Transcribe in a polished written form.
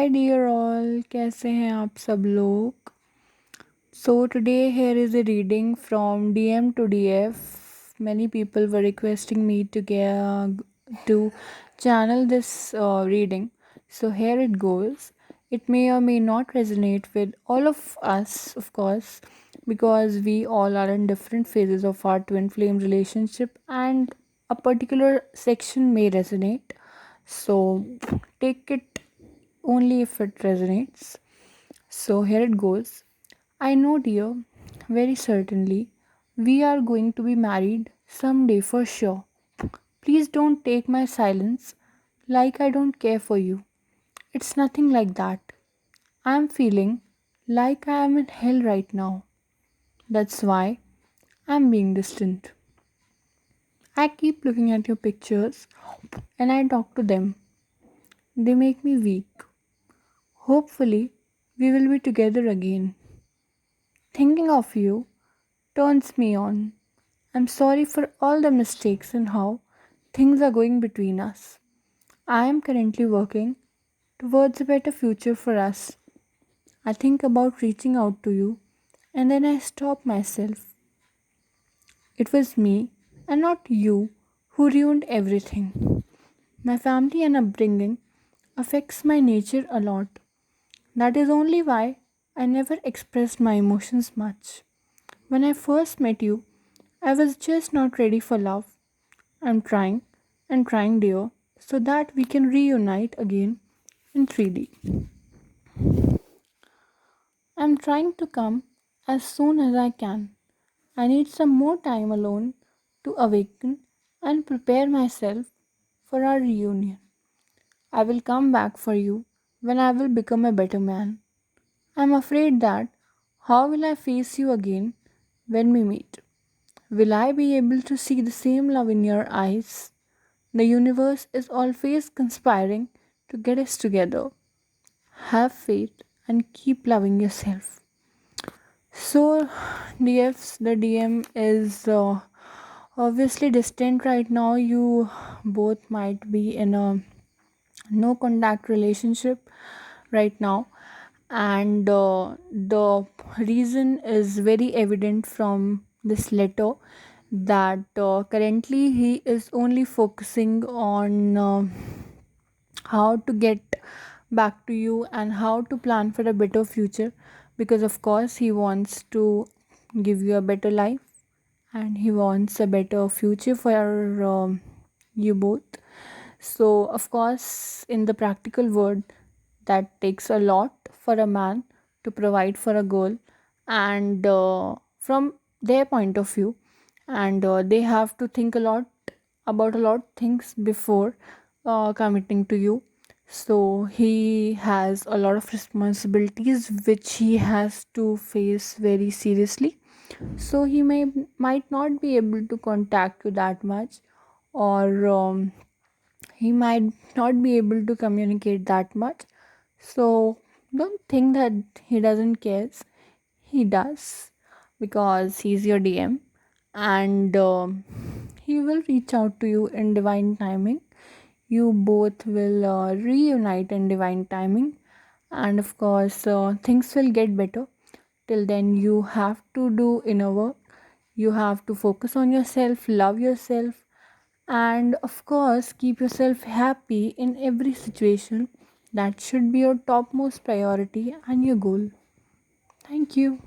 Hi dear all, कैसे हैं आप सब लोग? So today here is a reading from DM to DF. Many people were requesting me to channel this reading. So here it goes. It may or may not resonate with all of us, of course, because we all are in different phases of our twin flame relationship, and a particular section may resonate. So take it only if it resonates. So here it goes. I know, dear, very certainly, we are going to be married someday for sure. Please don't take my silence like I don't care for you. It's nothing like that. I'm feeling like I am in hell right now. That's why I'm being distant. I keep looking at your pictures and I talk to them. They make me weak. Hopefully, we will be together again. Thinking of you turns me on. I'm sorry for all the mistakes and how things are going between us. I am currently working towards a better future for us. I think about reaching out to you and then I stop myself. It was me and not you who ruined everything. My family and upbringing affects my nature a lot. That is only why I never expressed my emotions much. When I first met you, I was just not ready for love. I'm trying and trying, dear, so that we can reunite again in 3D. I'm trying to come as soon as I can. I need some more time alone to awaken and prepare myself for our reunion. I will come back for you when I will become a better man. I'm afraid that how will I face you again when we meet? Will I be able to see the same love in your eyes? The universe is always conspiring to get us together. Have faith and keep loving yourself. So, DFs, the DM is obviously distant right now. You both might be in a no contact relationship right now, and the reason is very evident from this letter that currently he is only focusing on how to get back to you and how to plan for a better future, because of course he wants to give you a better life and he wants a better future for you both. So of course, in the practical word, that takes a lot for a man to provide for a girl, and from their point of view, and they have to think a lot about a lot things before committing to you. So he has a lot of responsibilities which he has to face very seriously. So he might not be able to contact you that much, or he might not be able to communicate that much. So don't think that he doesn't care. He does, because he's your DM, and he will reach out to you in divine timing. You both will reunite in divine timing, and of course, things will get better. Till then, you have to do inner work. You have to focus on yourself, love yourself, and of course, keep yourself happy in every situation. That should be your topmost priority and your goal. Thank you.